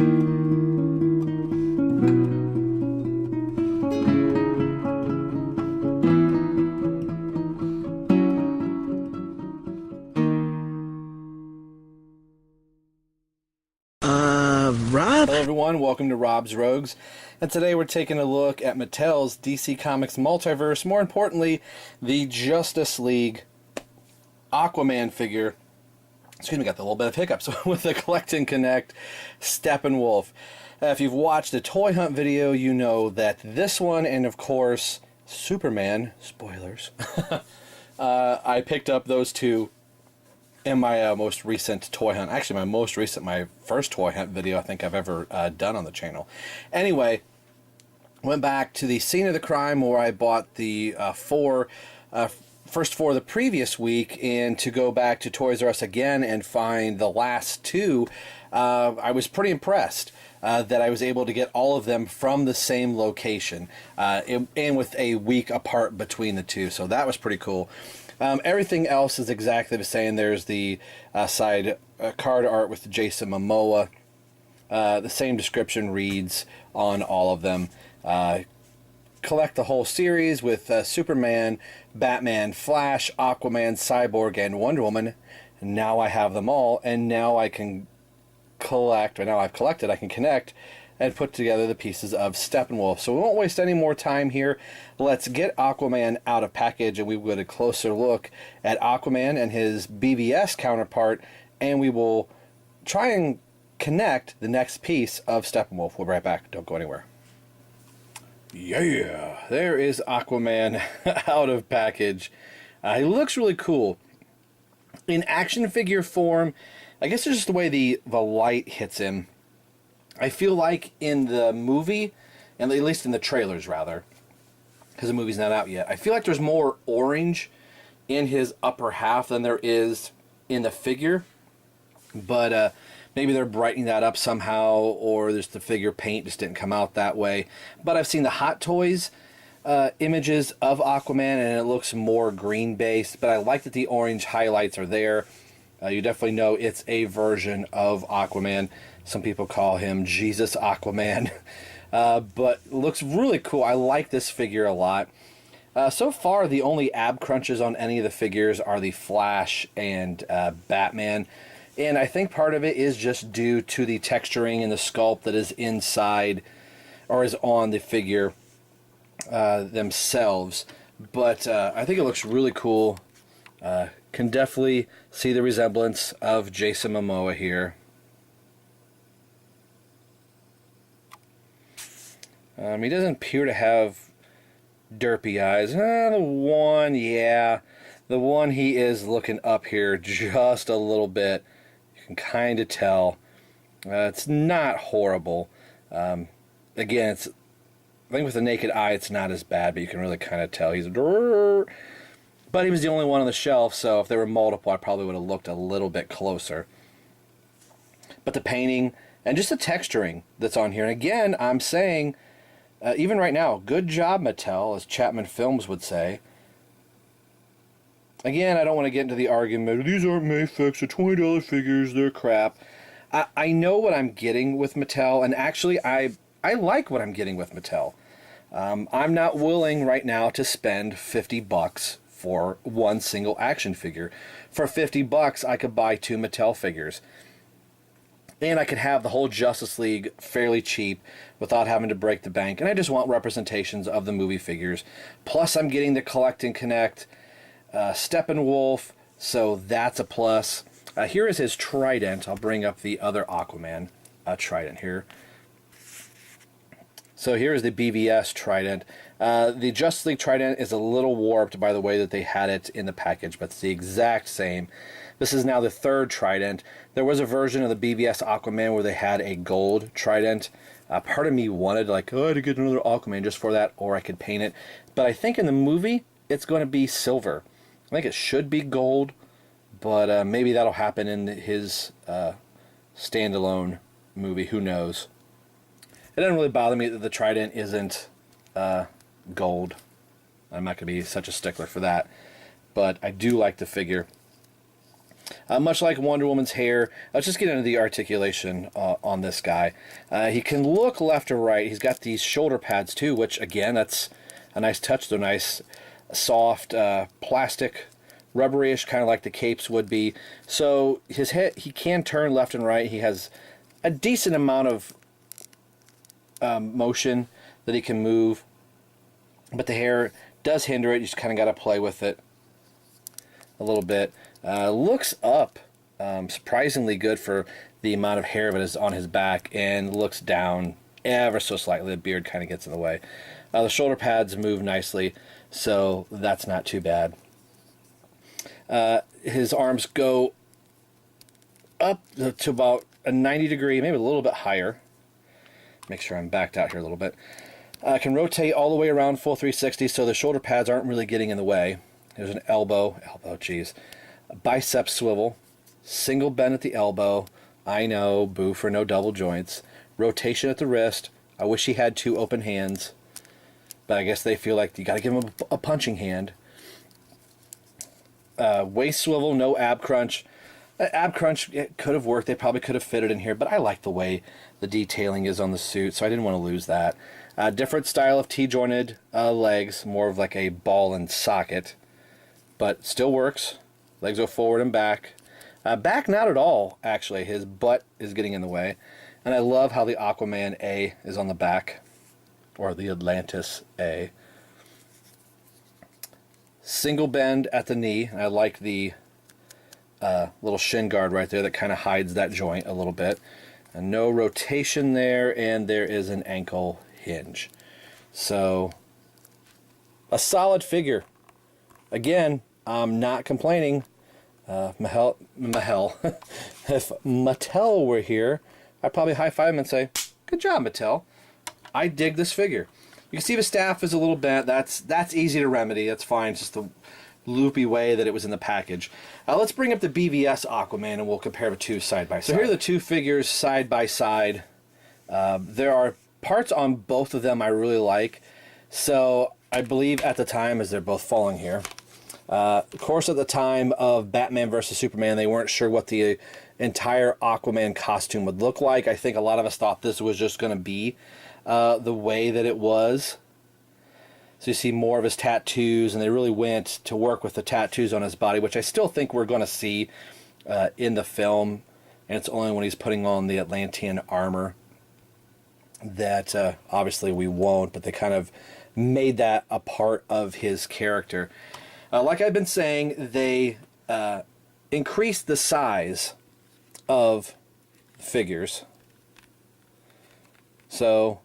Rob? Hello everyone, welcome to Rob's Rogues, and today we're taking a look at Mattel's DC Comics Multiverse, more importantly, the Justice League Aquaman figure. Excuse me, got the little bit of hiccups with the Collect and Connect Steppenwolf. If you've watched the Toy Hunt video, you know that this one, and of course, Superman, spoilers, I picked up those two in my most recent toy hunt. Actually, my first toy hunt video I think I've ever done on the channel. Anyway, went back to the scene of the crime where I bought the first four the previous week, and to go back to Toys R Us again and find the last two, I was pretty impressed that I was able to get all of them from the same location, and with a week apart between the two, so that was pretty cool. Everything else is exactly the same. There's the side card art with Jason Momoa. The same description reads on all of them. Collect the whole series with Superman, Batman, Flash, Aquaman, Cyborg, and Wonder Woman. And now I have them all, and now I can collect, or now I've collected, I can connect and put together the pieces of Steppenwolf. So we won't waste any more time here. Let's get Aquaman out of package, and we will get a closer look at Aquaman and his BVS counterpart, and we will try and connect the next piece of Steppenwolf. We'll be right back. Don't go anywhere. Yeah, there is Aquaman out of package. He looks really cool. In action figure form, I guess it's just the way the light hits him. I feel like in the movie, and at least in the trailers rather, because the movie's not out yet, I feel like there's more orange in his upper half than there is in the figure. But maybe they're brightening that up somehow, or there's the figure paint just didn't come out that way. But I've seen the Hot Toys images of Aquaman, and it looks more green-based. But I like that the orange highlights are there. You definitely know it's a version of Aquaman. Some people call him Jesus Aquaman. But looks really cool. I like this figure a lot. So far, the only ab crunches on any of the figures are the Flash and Batman. And I think part of it is just due to the texturing and the sculpt that is inside, or is on the figure themselves. But I think it looks really cool. Can definitely see the resemblance of Jason Momoa here. He doesn't appear to have derpy eyes. The one he is looking up here just a little bit. You can kind of tell. It's not horrible. Again, I think with the naked eye it's not as bad, but you can really kind of tell he's a... But he was the only one on the shelf, so if there were multiple, I probably would have looked a little bit closer. But the painting and just the texturing that's on here, and again, I'm saying... even right now, good job, Mattel, as Chapman Films would say. Again, I don't want to get into the argument, these aren't Mayfix, they're $20 figures, they're crap. I know what I'm getting with Mattel, and actually, I like what I'm getting with Mattel. I'm not willing right now to spend $50 for one single action figure. For $50, I could buy 2 Mattel figures. And I could have the whole Justice League fairly cheap without having to break the bank. And I just want representations of the movie figures. Plus, I'm getting the Collect and Connect Steppenwolf, so that's a plus. Here is his trident. I'll bring up the other Aquaman trident here. So here is the BVS trident. The Justice League trident is a little warped by the way that they had it in the package, but it's the exact same. This is now the 3rd trident. There was a version of the BVS Aquaman where they had a gold trident. Part of me wanted, like, oh, to get another Aquaman just for that, or I could paint it. But I think in the movie, it's going to be silver. I think it should be gold, but maybe that'll happen in his standalone movie. Who knows? It doesn't really bother me that the trident isn't gold. I'm not going to be such a stickler for that. But I do like the figure. Much like Wonder Woman's hair, let's just get into the articulation on this guy. He can look left or right. He's got these shoulder pads too, which again, that's a nice touch. They're nice, soft, plastic, rubberyish, kind of like the capes would be. So his head, he can turn left and right. He has a decent amount of motion that he can move, but the hair does hinder it. You just kind of got to play with it a little bit. Looks up surprisingly good for the amount of hair that is on his back, and looks down ever so slightly. The beard kind of gets in the way. The shoulder pads move nicely, so that's not too bad. His arms go up to about a 90 degree, maybe a little bit higher. Make sure I'm backed out here a little bit. Can rotate all the way around full 360, so the shoulder pads aren't really getting in the way. There's an elbow, geez. A bicep swivel, single bend at the elbow. I know, boo for no double joints. Rotation at the wrist. I wish he had 2 open hands, but I guess they feel like you got to give him a punching hand. Waist swivel, no ab crunch. Ab crunch, it could have worked. They probably could have fitted in here, but I like the way the detailing is on the suit, so I didn't want to lose that. Different style of T-jointed legs, more of like a ball and socket, but still works. Legs go forward and back. Back not at all, actually. His butt is getting in the way. And I love how the Aquaman A is on the back, or the Atlantis A. Single bend at the knee. I like the little shin guard right there that kind of hides that joint a little bit. And no rotation there, and there is an ankle hinge. So, a solid figure. Again, I'm not complaining. If Mattel were here, I'd probably high-five him and say, good job, Mattel. I dig this figure. You can see the staff is a little bent. That's easy to remedy. That's fine. It's just the loopy way that it was in the package. Let's bring up the BVS Aquaman, and we'll compare the two side by side. So here are the two figures side by side. There are parts on both of them I really like. So I believe at the time, as they're both falling here, of course, at the time of Batman vs. Superman, they weren't sure what the entire Aquaman costume would look like. I think a lot of us thought this was just going to be the way that it was. So you see more of his tattoos, and they really went to work with the tattoos on his body, which I still think we're going to see in the film. And it's only when he's putting on the Atlantean armor that obviously we won't, but they kind of made that a part of his character. Like I've been saying, they increased the size of figures. So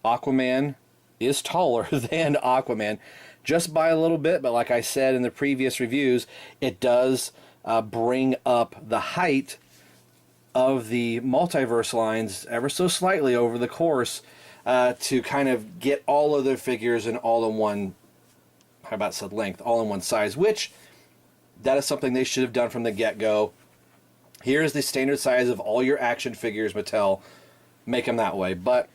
Aquaman is taller than Aquaman just by a little bit, but like I said in the previous reviews, it does bring up the height of the multiverse lines ever so slightly over the course to kind of get all of their figures in all in one, how about said length, all in one size, which that is something they should have done from the get-go. Here's the standard size of all your action figures, Mattel. Make them that way. But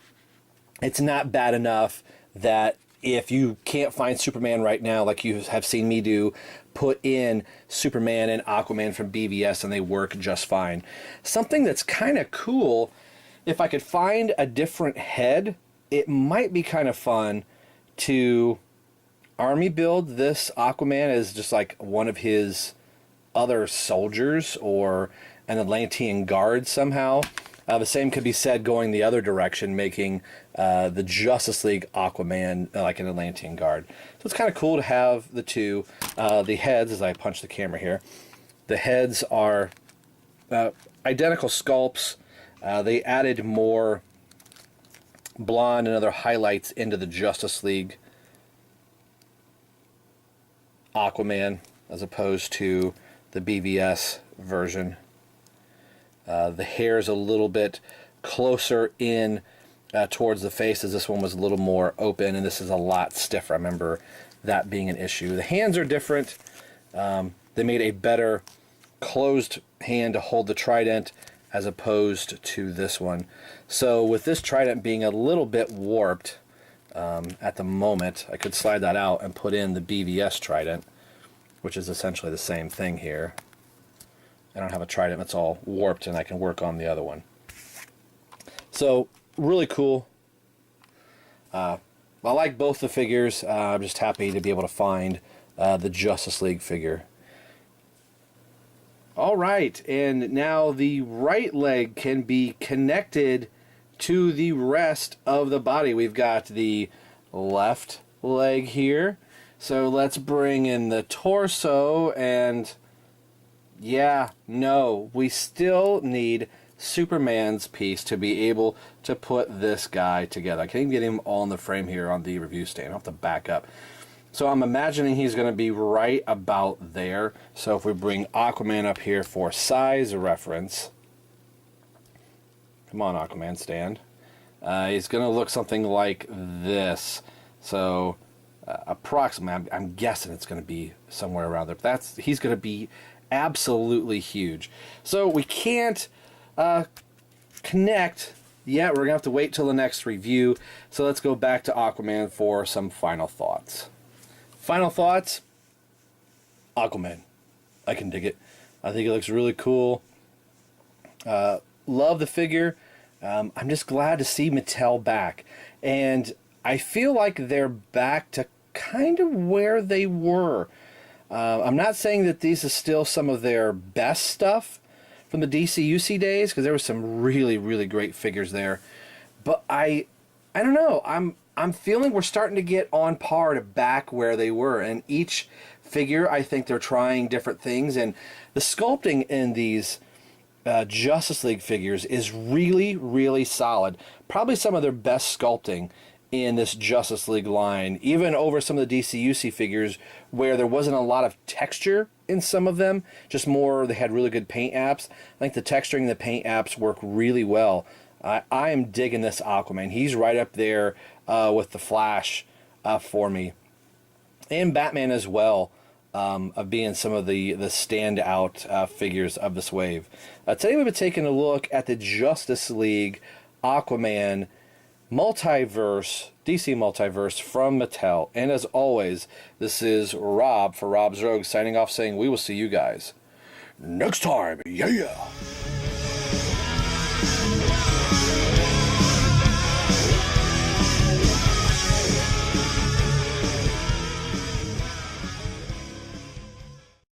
it's not bad enough that if you can't find Superman right now, like you have seen me do, put in Superman and Aquaman from BVS and they work just fine. Something that's kind of cool, if I could find a different head, it might be kind of fun to army build this Aquaman as just like one of his other soldiers or an Atlantean guard somehow. The same could be said going the other direction, making the Justice League Aquaman like an Atlantean guard. So it's kind of cool to have the two. The heads, as I punch the camera here, the heads are identical sculpts. They added more blonde and other highlights into the Justice League Aquaman as opposed to the BVS version. The hair is a little bit closer in towards the face, as this one was a little more open, and this is a lot stiffer. I remember that being an issue. The hands are different. They made a better closed hand to hold the trident as opposed to this one. So with this trident being a little bit warped at the moment, I could slide that out and put in the BVS trident, which is essentially the same thing here. I don't have a trident that's all warped, and I can work on the other one. So, really cool. I like both the figures. I'm just happy to be able to find the Justice League figure. Alright, and now the right leg can be connected to the rest of the body. We've got the left leg here. So let's bring in the torso, and yeah, no, we still need Superman's piece to be able to put this guy together. I can't even get him all in the frame here on the review stand. I'll have to back up. So I'm imagining he's going to be right about there. So if we bring Aquaman up here for size reference. Come on, Aquaman, stand. He's going to look something like this. So approximately, I'm guessing it's going to be somewhere around there. But he's going to be absolutely huge. So we can't connect yet. We're going to have to wait till the next review. So let's go back to Aquaman for some final thoughts. Final thoughts, Aquaman. I can dig it. I think it looks really cool. Love the figure. I'm just glad to see Mattel back. And I feel like they're back to kind of where they were. I'm not saying that these are still some of their best stuff from the DC-UC days, because there were some really, really great figures there. But I don't know. I'm feeling we're starting to get on par to back where they were. And each figure, I think they're trying different things. And the sculpting in these Justice League figures is really, really solid. Probably some of their best sculpting in this Justice League line, even over some of the DC-UC figures where there wasn't a lot of texture in some of them, just more, they had really good paint apps. I think the texturing and the paint apps work really well. I am digging this Aquaman. He's right up there with the Flash for me. And Batman as well, of being some of the standout figures of this wave. Today we've been taking a look at the Justice League Aquaman Multiverse, DC Multiverse from Mattel. And as always, this is Rob for Rob's Rogues signing off saying we will see you guys next time. Yeah!